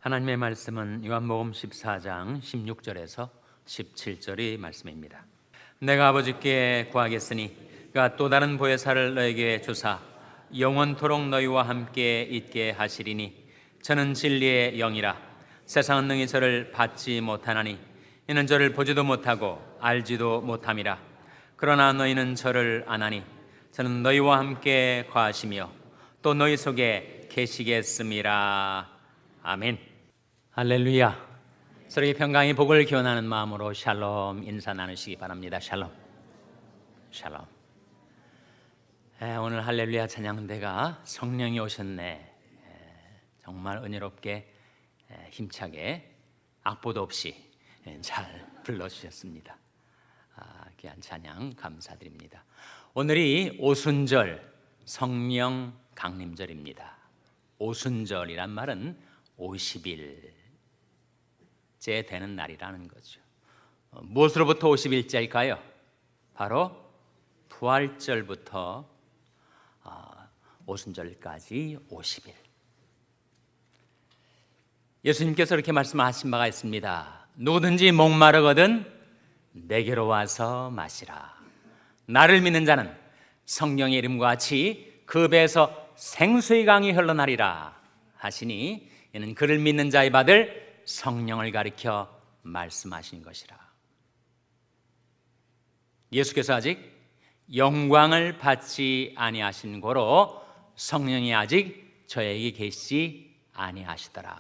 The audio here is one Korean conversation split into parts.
하나님의 말씀은 요한복음 14장 16절에서 17절의 말씀입니다. 내가 아버지께 구하겠으니 그가 또 다른 보혜사를 너에게 주사 영원토록 너희와 함께 있게 하시리니 저는 진리의 영이라. 세상은 능히 저를 받지 못하나니 이는 저를 보지도 못하고 알지도 못함이라. 그러나 너희는 저를 아나니 저는 너희와 함께 거하시며 또 너희 속에 계시겠음이라. 아멘. 할렐루야. 서로의 평강의 복을 기원하는 마음으로 샬롬 인사 나누시기 바랍니다. 샬롬. 샬롬. 오늘 할렐루야 찬양대가 성령이 오셨네. 정말 은혜롭게 힘차게 악보도 없이 잘 불러주셨습니다. 귀한 찬양 감사드립니다. 오늘이 오순절 성령 강림절입니다. 오순절이란 말은 50일째 되는 날이라는 거죠. 무엇으로부터 50일째일까요? 바로 부활절부터 오순절까지 50일. 예수님께서 이렇게 말씀하신 바가 있습니다. 누구든지 목마르거든 내게로 와서 마시라. 나를 믿는 자는 성령의 이름과 같이 그 배에서 생수의 강이 흘러나리라 하시니 이는 그를 믿는 자의 받을 성령을 가리켜 말씀하신 것이라. 예수께서 아직 영광을 받지 아니하신 고로 성령이 아직 저에게 계시지 아니하시더라.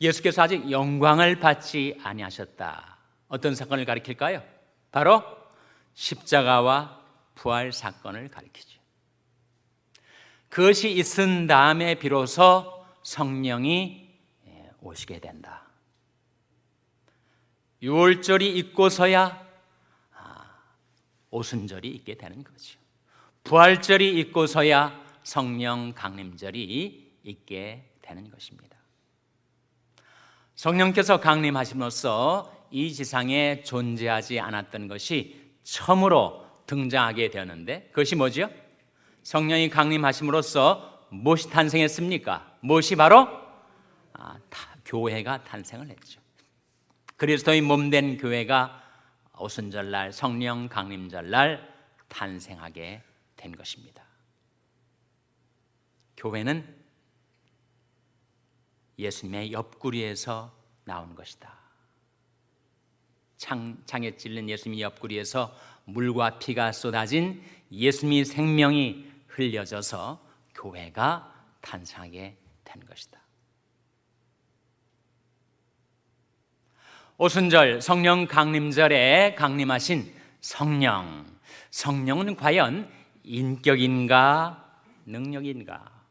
예수께서 아직 영광을 받지 아니하셨다. 어떤 사건을 가리킬까요? 바로 십자가와 부활 사건을 가리키죠. 그것이 있은 다음에 비로소 성령이 오시게 된다. 유월절이 있고서야 오순절이 있게 되는 거죠. 부활절이 있고서야 성령 강림절이 있게 되는 것입니다. 성령께서 강림하심으로써 이 지상에 존재하지 않았던 것이 처음으로 등장하게 되었는데 그것이 뭐죠? 성령이 강림하심으로써 무엇이 탄생했습니까? 무엇이 바로 교회가 탄생을 했죠. 그리스도의 몸된 교회가 오순절날 성령 강림절날 탄생하게 된 것입니다. 교회는 예수님의 옆구리에서 나온 것이다. 창에 찔린 예수님의 옆구리에서 물과 피가 쏟아진 예수님의 생명이 흘려져서 교회가 탄생하게 된 것이다. 오순절 성령 강림절에 강림하신 성령, 성령은 과연 인격인가 능력인가?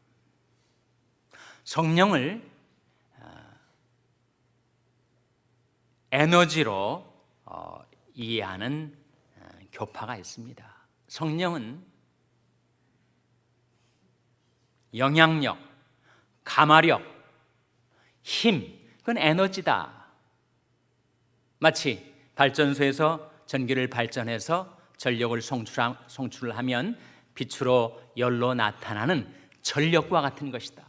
성령을 에너지로 이해하는 교파가 있습니다. 성령은 영향력, 가마력, 힘, 그건 에너지다. 마치 발전소에서 전기를 발전해서 전력을 송출하면 빛으로 열로 나타나는 전력과 같은 것이다.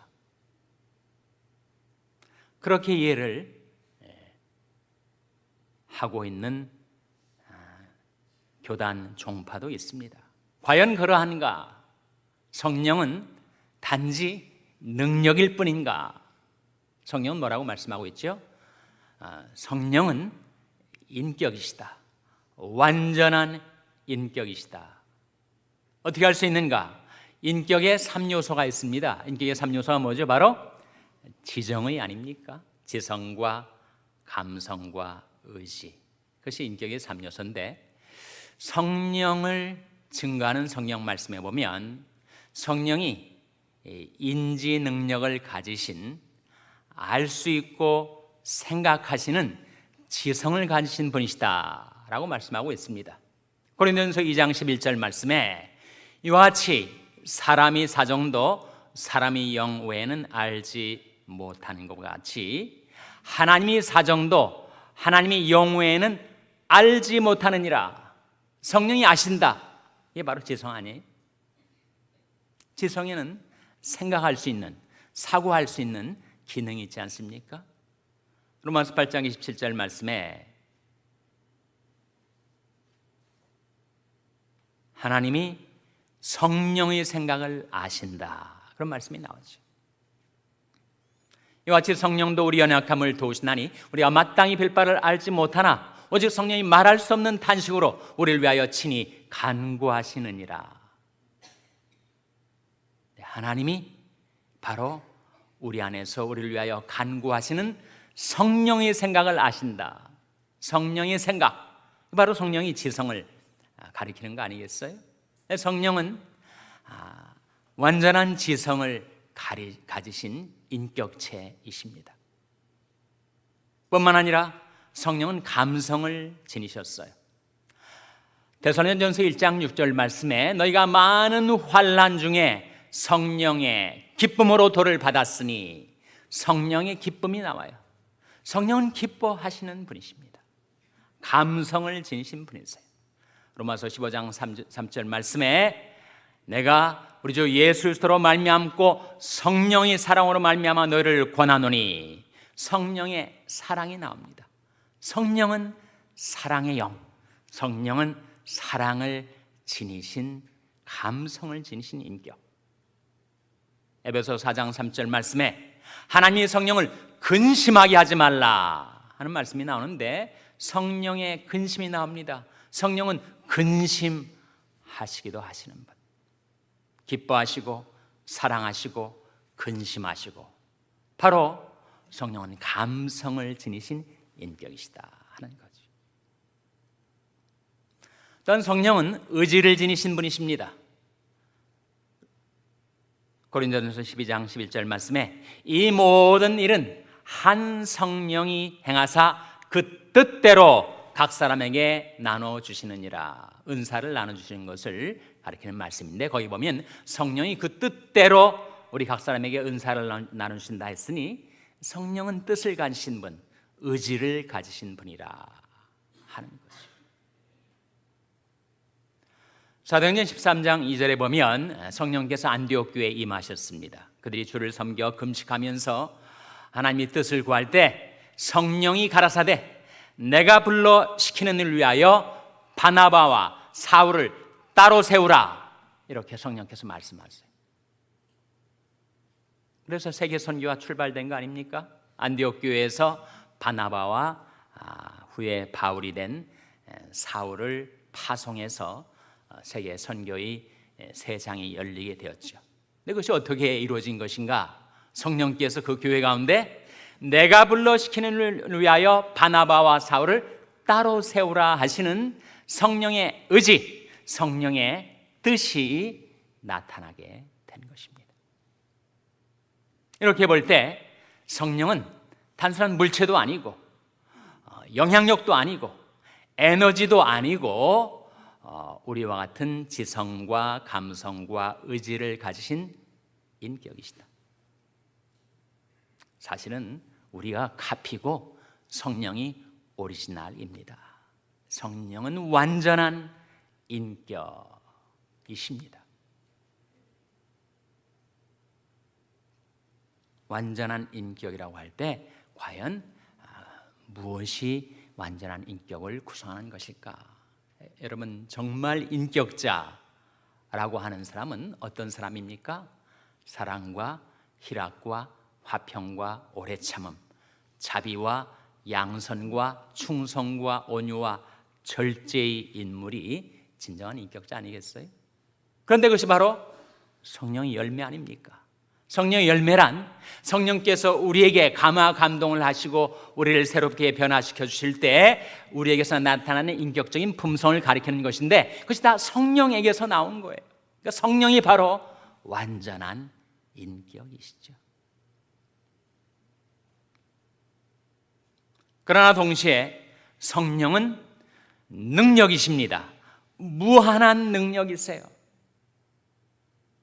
그렇게 이해를 하고 있는 교단 종파도 있습니다. 과연 그러한가? 성령은 단지 능력일 뿐인가? 성령은 뭐라고 말씀하고 있죠? 성령은 인격이시다. 완전한 인격이시다. 어떻게 할 수 있는가? 인격에 3요소가 있습니다. 인격의 3요소가 뭐죠? 바로 지정의 아닙니까? 지성과 감성과 의지. 그것이 인격의 3요소인데 성령을 증거하는 성경 말씀에 보면 성령이 인지 능력을 가지신 알 수 있고 생각하시는 지성을 가지신 분이시다 라고 말씀하고 있습니다. 고린도전서 2장 11절 말씀에 이와 같이 사람이 사정도 사람이 영 외에는 알지 못하는 것과 같이 하나님이 사정도 하나님이 영 외에는 알지 못하느니라. 성령이 아신다. 이게 바로 지성 아니에요? 지성에는 생각할 수 있는, 사고할 수 있는 기능이 있지 않습니까? 로마서 8장 27절 말씀에 하나님이 성령의 생각을 아신다, 그런 말씀이 나오죠. 이와 같이 성령도 우리 연약함을 도우시나니 우리가 마땅히 빌 바를 알지 못하나 오직 성령이 말할 수 없는 탄식으로 우리를 위하여 친히 간구하시느니라. 하나님이 바로 우리 안에서 우리를 위하여 간구하시는 성령의 생각을 아신다. 성령의 생각, 바로 성령이 지성을 가리키는 거 아니겠어요? 성령은 완전한 지성을 가지신 인격체이십니다. 뿐만 아니라 성령은 감성을 지니셨어요. 데살로니가전서 1장 6절 말씀에 너희가 많은 환난 중에 성령의 기쁨으로 도를 받았으니, 성령의 기쁨이 나와요. 성령은 기뻐하시는 분이십니다. 감성을 지니신 분이세요. 로마서 15장 3절 말씀에 내가 우리 주 예수 그리스도로 말미암고 성령의 사랑으로 말미암아 너희를 권하노니, 성령의 사랑이 나옵니다. 성령은 사랑의 영, 성령은 사랑을 지니신, 감성을 지니신 인격. 에베소 4장 3절 말씀에 하나님의 성령을 근심하게 하지 말라 하는 말씀이 나오는데, 성령의 근심이 나옵니다. 성령은 근심하시기도 하시는 분, 기뻐하시고 사랑하시고 근심하시고, 바로 성령은 감성을 지니신 인격이시다 하는 거죠. 또한 성령은 의지를 지니신 분이십니다. 고린도전서 12장 11절 말씀에 이 모든 일은 한 성령이 행하사 그 뜻대로 각 사람에게 나눠주시느니라. 은사를 나눠주시는 것을 가리키는 말씀인데, 거기 보면 성령이 그 뜻대로 우리 각 사람에게 은사를 나눠주신다 했으니, 성령은 뜻을 가지신 분, 의지를 가지신 분이라 하는 거죠. 사도행전 13장 2절에 보면 성령께서 안디옥 교회에 임하셨습니다. 그들이 주를 섬겨 금식하면서 하나님의 뜻을 구할 때 성령이 가라사대 내가 불러 시키는 일을 위하여 바나바와 사울을 따로 세우라, 이렇게 성령께서 말씀하세요. 그래서 세계 선교가 출발된 거 아닙니까? 안디옥 교회에서 바나바와 후에 바울이 된 사울을 파송해서 세계 선교의 새 장이 열리게 되었죠. 근데 그것이 어떻게 이루어진 것인가? 성령께서 그 교회 가운데 내가 불러 시키는 일을 위하여 바나바와 사울을 따로 세우라 하시는 성령의 의지, 성령의 뜻이 나타나게 된 것입니다. 이렇게 볼 때 성령은 단순한 물체도 아니고 영향력도 아니고 에너지도 아니고 우리와 같은 지성과 감성과 의지를 가지신 인격이시다. 사실은 우리가 카피고 성령이 오리지널입니다. 성령은 완전한 인격이십니다. 완전한 인격이라고 할 때 과연 무엇이 완전한 인격을 구성하는 것일까? 여러분, 정말 인격자라고 하는 사람은 어떤 사람입니까? 사랑과 희락과 화평과 오래 참음, 자비와 양선과 충성과 온유와 절제의 인물이 진정한 인격자 아니겠어요? 그런데 그것이 바로 성령의 열매 아닙니까? 성령의 열매란 성령께서 우리에게 감화 감동을 하시고 우리를 새롭게 변화시켜 주실 때 우리에게서 나타나는 인격적인 품성을 가리키는 것인데, 그것이 다 성령에게서 나온 거예요. 그러니까 성령이 바로 완전한 인격이시죠. 그러나 동시에 성령은 능력이십니다. 무한한 능력이세요.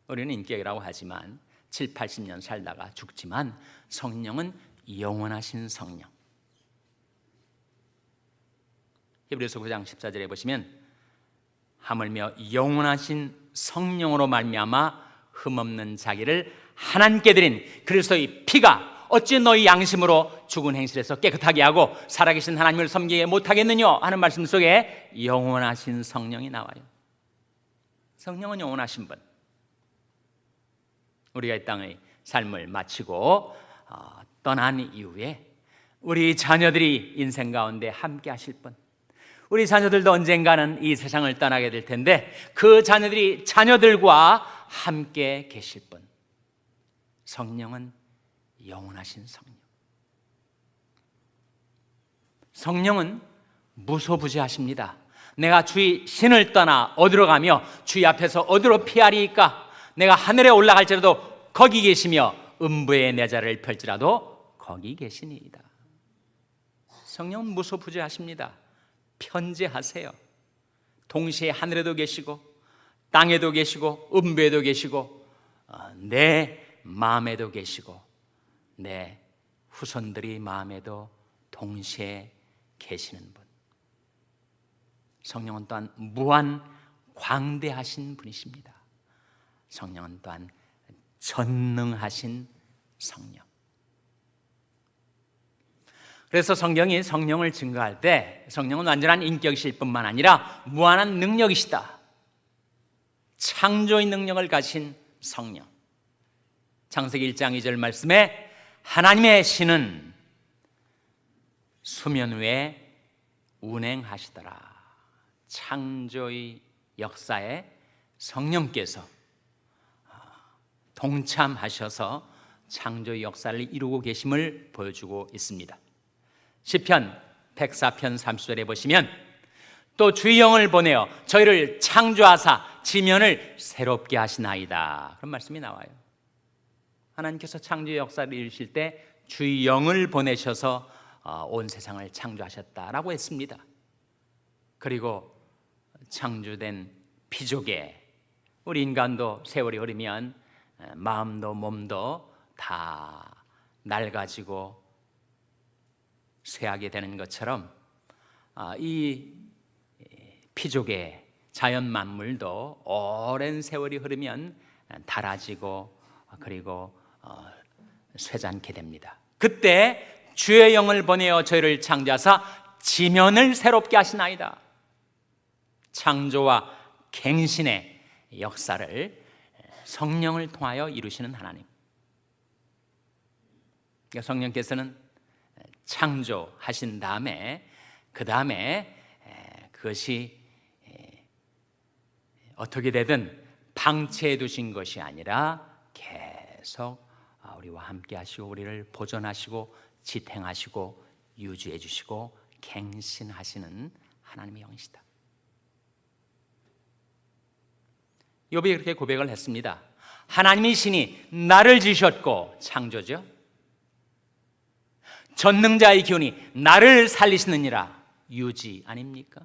우리는 인격이라고 하지만 7, 80년 살다가 죽지만 성령은 영원하신 성령. 히브리서 9장 14절에 보시면 하물며 영원하신 성령으로 말미암아 흠없는 자기를 하나님께 드린 그리스도의 피가 어찌 너희 양심으로 죽은 행실에서 깨끗하게 하고 살아계신 하나님을 섬기게 못하겠느냐 하는 말씀 속에 영원하신 성령이 나와요. 성령은 영원하신 분. 우리가 이 땅의 삶을 마치고 떠난 이후에 우리 자녀들이 인생 가운데 함께 하실 분, 우리 자녀들도 언젠가는 이 세상을 떠나게 될 텐데 그 자녀들이 자녀들과 함께 계실 분, 성령은 영원하신 성령. 성령은 무소부지하십니다. 내가 주의 신을 떠나 어디로 가며 주의 앞에서 어디로 피하리이까? 내가 하늘에 올라갈지라도 거기 계시며 음부의 내 자를 펼지라도 거기 계시니이다. 성령은 무소부지하십니다. 편재하세요. 동시에 하늘에도 계시고 땅에도 계시고 음부에도 계시고 내 마음에도 계시고 내 후손들이 마음에도 동시에 계시는 분. 성령은 또한 무한 광대하신 분이십니다. 성령은 또한 전능하신 성령. 그래서 성경이 성령을 증거할 때 성령은 완전한 인격이실 뿐만 아니라 무한한 능력이시다. 창조의 능력을 가진 성령. 창세기 1장 2절 말씀에 하나님의 신은 수면 위에 운행하시더라. 창조의 역사에 성령께서 동참하셔서 창조의 역사를 이루고 계심을 보여주고 있습니다. 시편 104편 30절에 보시면 또 주의 영을 보내어 저희를 창조하사 지면을 새롭게 하시나이다, 그런 말씀이 나와요. 하나님께서 창조의 역사를 이루실 때 주의 영을 보내셔서 온 세상을 창조하셨다라고 했습니다. 그리고 창조된 피조개, 우리 인간도 세월이 흐르면 마음도 몸도 다 낡아지고 쇠하게 되는 것처럼 이 피조개, 자연 만물도 오랜 세월이 흐르면 닳아지고 그리고 쇠잔케 됩니다. 그때 주의 영을 보내어 저희를 창조하사 지면을 새롭게 하시나이다. 창조와 갱신의 역사를 성령을 통하여 이루시는 하나님. 그러니까 성령께서는 창조하신 다음에 그 다음에 그것이 어떻게 되든 방치해 두신 것이 아니라 계속 우리와 함께 하시고 우리를 보존하시고 지탱하시고 유지해 주시고 갱신하시는 하나님의 영이시다. 욥이 그렇게 고백을 했습니다. 하나님이 신이 나를 지으셨고, 창조죠, 전능자의 기운이 나를 살리시느니라, 유지 아닙니까?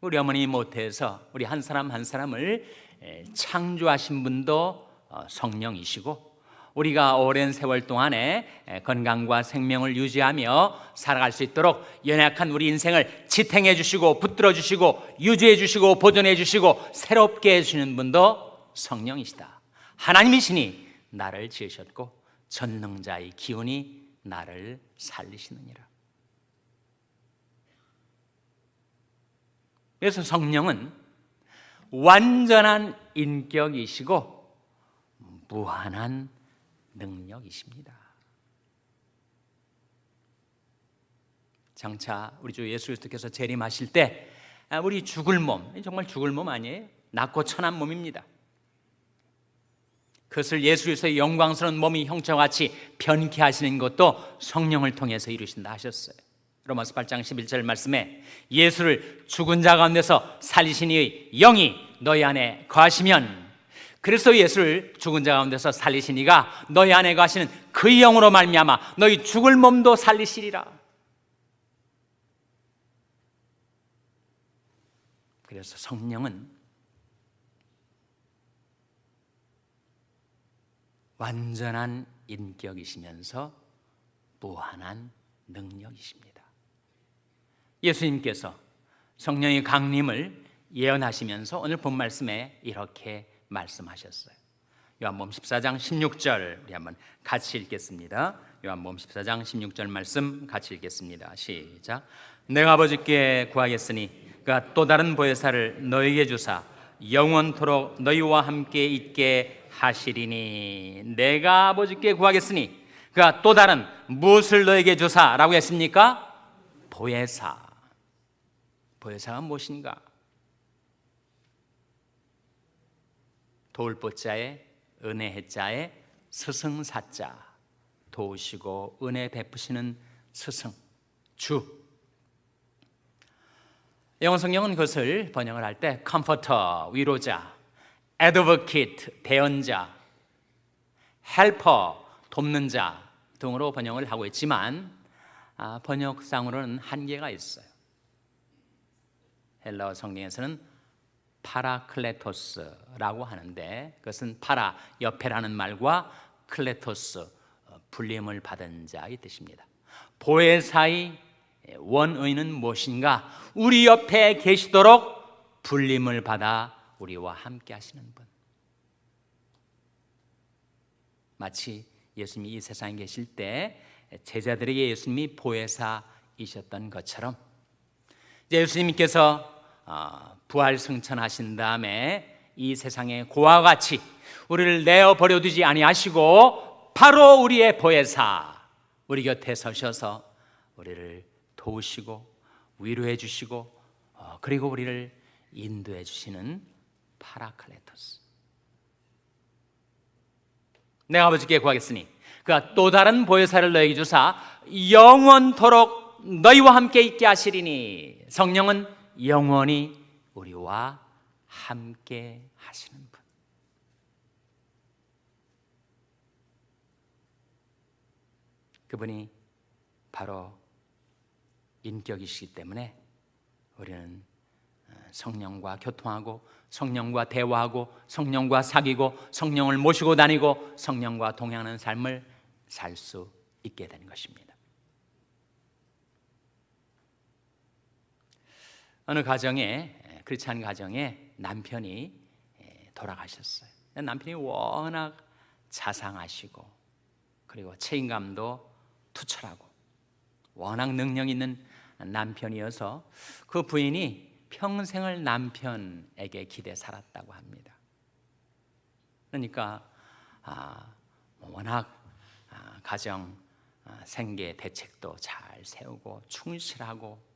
우리 어머니 못해서 우리 한 사람 한 사람을 창조하신 분도 성령이시고, 우리가 오랜 세월 동안에 건강과 생명을 유지하며 살아갈 수 있도록 연약한 우리 인생을 지탱해 주시고 붙들어 주시고 유지해 주시고 보존해 주시고 새롭게 해주시는 분도 성령이시다. 하나님이시니 나를 지으셨고 전능자의 기운이 나를 살리시느니라. 그래서 성령은 완전한 인격이시고 무한한 능력이십니다. 장차 우리 주 예수 그리스도께서 재림하실 때 우리 죽을 몸, 정말 죽을 몸 아니에요? 낮고 천한 몸입니다. 그것을 예수 그리스도의 영광스러운 몸이 형체와 같이 변케 하시는 것도 성령을 통해서 이루신다 하셨어요. 로마서 8장 11절 말씀에 예수를 죽은 자 가운데서 살리신 이의 영이 너희 안에 거하시면, 그래서 예수를 죽은 자 가운데서 살리신 이가 너희 안에 거하시는 그 영으로 말미암아 너희 죽을 몸도 살리시리라. 그래서 성령은 완전한 인격이시면서 무한한 능력이십니다. 예수님께서 성령의 강림을 예언하시면서 오늘 본 말씀에 이렇게 말씀하셨어요. 요한복음 14장 16절 우리 한번 같이 읽겠습니다. 요한복음 14장 16절 말씀 같이 읽겠습니다. 시작. 내가 아버지께 구하겠으니 그가 또 다른 보혜사를 너희에게 주사 영원토록 너희와 함께 있게 하시리니. 내가 아버지께 구하겠으니 그가 또 다른 무엇을 너희에게 주사라고 했습니까? 보혜사. 보혜사가 무엇인가? 도울보자에 은혜해자에 스승사자, 도우시고 은혜 베푸시는 스승, 주. 영어 성경은 그것을 번역을 할 때 컴포터, 위로자, 애드보케이트, 대언자, 헬퍼, 돕는 자 등으로 번역을 하고 있지만 번역상으로는 한계가 있어요. 헬라어 성경에서는 파라클레토스라고 하는데 그것은 파라, 옆에라는 말과 클레토스, 불림을 받은 자의 뜻입니다. 보혜사의 원의는 무엇인가? 우리 옆에 계시도록 불림을 받아 우리와 함께 하시는 분. 마치 예수님이 이 세상에 계실 때 제자들에게 예수님이 보혜사이셨던 것처럼 이제 예수님께서 부활 승천하신 다음에 이 세상의 고와 같이 우리를 내어버려 두지 아니하시고 바로 우리의 보혜사, 우리 곁에 서셔서 우리를 도우시고 위로해 주시고 그리고 우리를 인도해 주시는 파라클레토스. 내가 아버지께 구하겠으니 그가 또 다른 보혜사를 너에게 주사 영원토록 너희와 함께 있게 하시리니. 성령은 영원히 우리와 함께 하시는 분. 그분이 바로 인격이시기 때문에 우리는 성령과 교통하고 성령과 대화하고 성령과 사귀고 성령을 모시고 다니고 성령과 동행하는 삶을 살 수 있게 되는 것입니다. 어느 가정에, 크리스찬 가정에 남편이 돌아가셨어요. 남편이 워낙 자상하시고 그리고 책임감도 투철하고 워낙 능력 있는 남편이어서 그 부인이 평생을 남편에게 기대 살았다고 합니다. 그러니까 워낙 가정 생계 대책도 잘 세우고 충실하고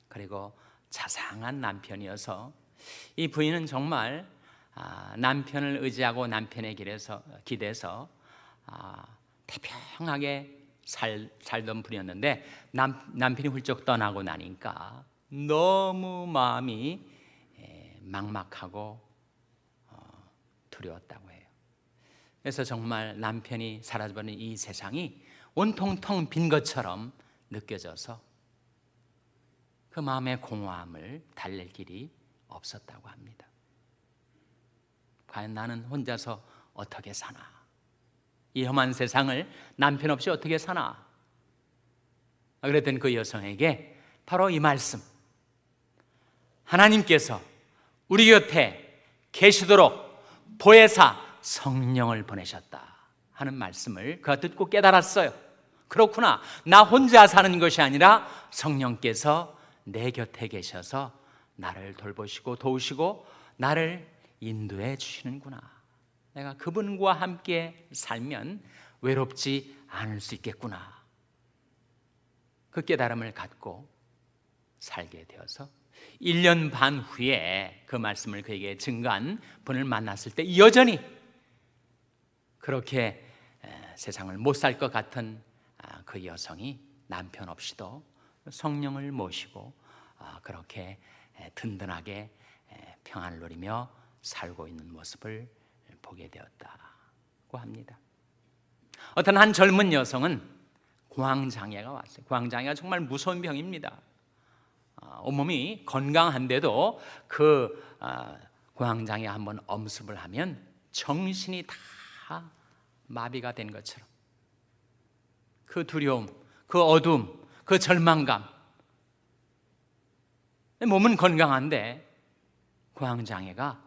그리고 자상한 남편이어서 이 부인은 정말 남편을 의지하고 남편의 기대서 태평하게 살던 분이었는데 남편이 훌쩍 떠나고 나니까 너무 마음이 막막하고 두려웠다고 해요. 그래서 정말 남편이 사라져버린 이 세상이 온통 텅 빈 것처럼 느껴져서 그 마음의 공허함을 달랠 길이 없었다고 합니다. 과연 나는 혼자서 어떻게 사나? 이 험한 세상을 남편 없이 어떻게 사나? 그랬던 그 여성에게 바로 이 말씀, 하나님께서 우리 곁에 계시도록 보혜사 성령을 보내셨다 하는 말씀을 그가 듣고 깨달았어요. 그렇구나, 나 혼자 사는 것이 아니라 성령께서 내 곁에 계셔서 나를 돌보시고 도우시고 나를 인도해 주시는구나. 내가 그분과 함께 살면 외롭지 않을 수 있겠구나. 그 깨달음을 갖고 살게 되어서 1년 반 후에 그 말씀을 그에게 증거한 분을 만났을 때 여전히 그렇게 세상을 못 살 것 같은 그 여성이 남편 없이도 성령을 모시고 그렇게 든든하게 평안을 누리며 살고 있는 모습을 보게 되었다고 합니다. 어떤 한 젊은 여성은 공황장애가 왔어요. 공황장애가 정말 무서운 병입니다. 온몸이 건강한데도 그 공황장애 한번 엄습을 하면 정신이 다 마비가 된 것처럼 그 두려움, 그 어둠, 그 절망감, 몸은 건강한데 공황장애가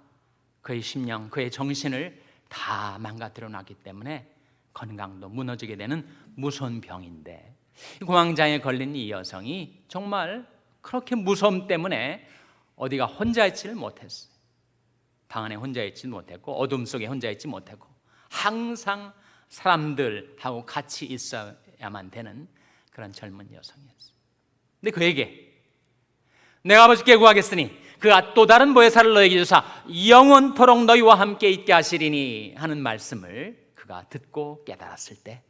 그의 심령, 그의 정신을 다 망가뜨려 놨기 때문에 건강도 무너지게 되는 무서운 병인데, 공황장애에 걸린 이 여성이 정말 그렇게 무서움 때문에 어디가 혼자 있지를 못했어요. 방 안에 혼자 있지 못했고 어둠 속에 혼자 있지 못했고 항상 사람들하고 같이 있어야만 되는 그런 젊은 여성이었어요. 근데 그에게 내가 아버지께 구하겠으니 그가 또 다른 보혜사를 너에게 주사 영원토록 너희와 함께 있게 하시리니 하는 말씀을 그가 듣고 깨달았을 때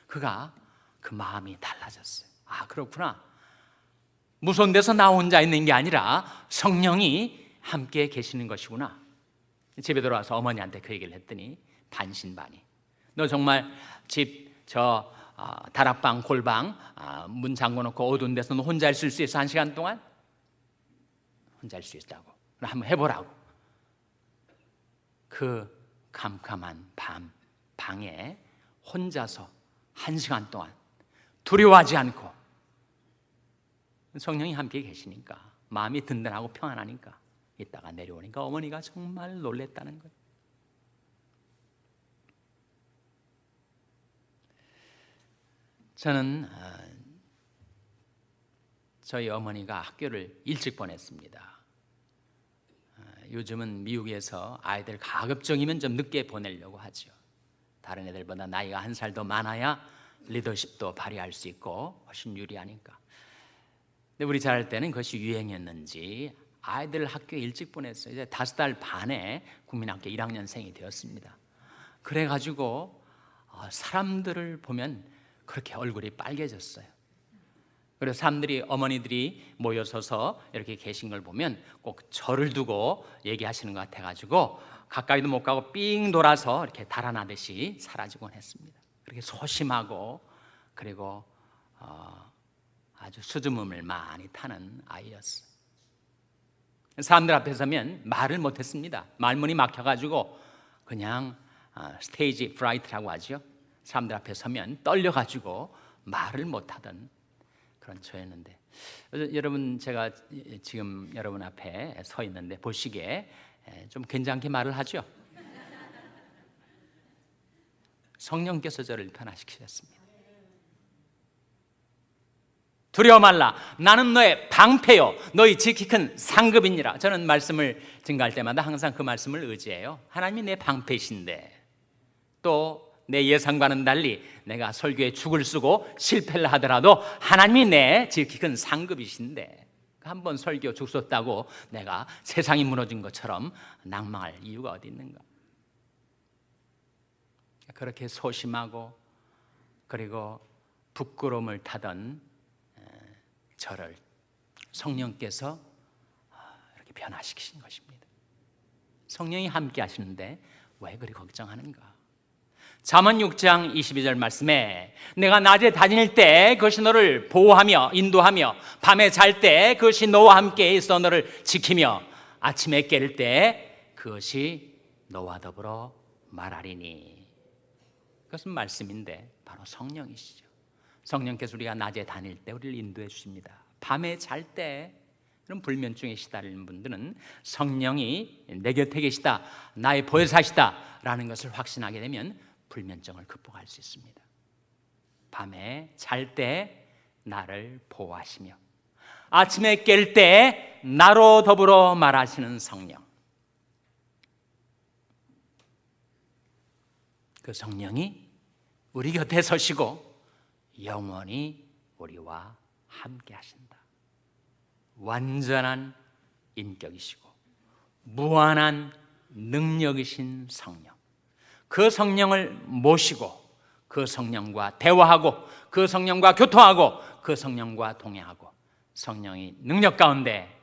그가 그 마음이 달라졌어요. 아, 그렇구나. 무서운 데서 나 혼자 있는 게 아니라 성령이 함께 계시는 것이구나. 집에 들어와서 어머니한테 그 얘기를 했더니 반신반의. 너 정말 집 다락방 골방 문 잠궈놓고 어두운 데서 너 혼자 있을 수 있어? 1시간 동안? 혼자 할 수 있다고. 그럼 한번 해보라고. 그 캄캄한 밤 방에 혼자서 1시간 동안 두려워하지 않고, 성령이 함께 계시니까 마음이 든든하고 평안하니까 있다가 내려오니까 어머니가 정말 놀랬다는 거예요. 저는 저희 어머니가 학교를 일찍 보냈습니다. 요즘은 미국에서 아이들 가급적이면 좀 늦게 보내려고 하죠. 다른 애들보다 나이가 1살 더 많아야 리더십도 발휘할 수 있고 훨씬 유리하니까. 근데 우리 자랄 때는 그것이 유행이었는지 아이들 학교에 일찍 보냈어요. 이제 5살 반에 국민학교 1학년생이 되었습니다. 그래가지고 사람들을 보면 그렇게 얼굴이 빨개졌어요. 그래서 사람들이, 어머니들이 모여서서 이렇게 계신 걸 보면 꼭 절을 두고 얘기하시는 것 같아가지고 가까이도 못 가고 삥 돌아서 이렇게 달아나듯이 사라지곤 했습니다. 그렇게 소심하고 그리고 아주 수줍음을 많이 타는 아이였어요. 사람들 앞에 서면 말을 못했습니다. 말문이 막혀가지고 그냥 스테이지 프라이트라고 하죠. 사람들 앞에 서면 떨려가지고 말을 못하던 그런 저였는데, 여러분, 제가 지금 여러분 앞에 서 있는데 보시기에 좀 괜찮게 말을 하죠. 성령께서 저를 변화시키셨습니다. 두려워 말라. 나는 너의 방패요 너희 지키 큰 상급이니라. 저는 말씀을 증거할 때마다 항상 그 말씀을 의지해요. 하나님이 내 방패신데, 또 내 예상과는 달리 내가 설교에 죽을 쓰고 실패를 하더라도 하나님이 내 지키 큰 상급이신데, 한번 설교 죽 썼다고 내가 세상이 무너진 것처럼 낭망할 이유가 어디 있는가. 그렇게 소심하고 그리고 부끄러움을 타던 저를 성령께서 이렇게 변화시키신 것입니다. 성령이 함께 하시는데 왜 그리 걱정하는가. 잠언 6장 22절 말씀에 내가 낮에 다닐 때 그것이 너를 보호하며 인도하며 밤에 잘 때 그것이 너와 함께 있어 너를 지키며 아침에 깰 때 그것이 너와 더불어 말하리니. 그것은 말씀인데 바로 성령이시죠. 성령께서 우리가 낮에 다닐 때 우리를 인도해 주십니다. 밤에 잘 때, 그런 불면증에 시달리는 분들은 성령이 내 곁에 계시다, 나의 보혜사시다 라는 것을 확신하게 되면 불면증을 극복할 수 있습니다. 밤에 잘 때 나를 보호하시며 아침에 깰 때 나로 더불어 말하시는 성령, 그 성령이 우리 곁에 서시고 영원히 우리와 함께 하신다. 완전한 인격이시고 무한한 능력이신 성령, 그 성령을 모시고 그 성령과 대화하고 그 성령과 교통하고 그 성령과 동행하고 성령이 능력 가운데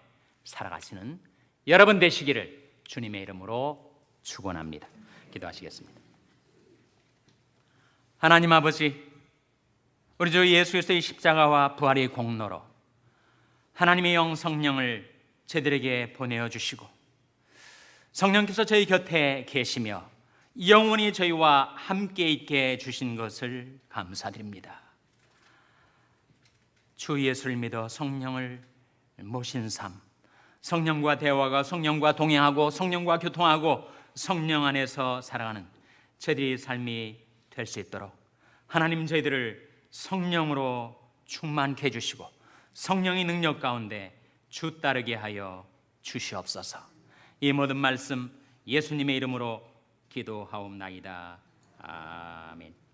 살아가시는 여러분 되시기를 주님의 이름으로 축원합니다. 기도하시겠습니다. 하나님 아버지, 우리 주 예수 그리스도의 십자가와 부활의 공로로 하나님의 영 성령을 저희들에게 보내어 주시고 성령께서 저희 곁에 계시며 영원히 저희와 함께 있게 해주신 것을 감사드립니다. 주 예수를 믿어 성령을 모신 삶, 성령과 대화가, 성령과 동행하고 성령과 교통하고 성령 안에서 살아가는 저희들의 삶이 될 수 있도록 하나님 저희들을 성령으로 충만케 해주시고 성령의 능력 가운데 주 따르게 하여 주시옵소서. 이 모든 말씀 예수님의 이름으로 기도하옵나이다. 아멘.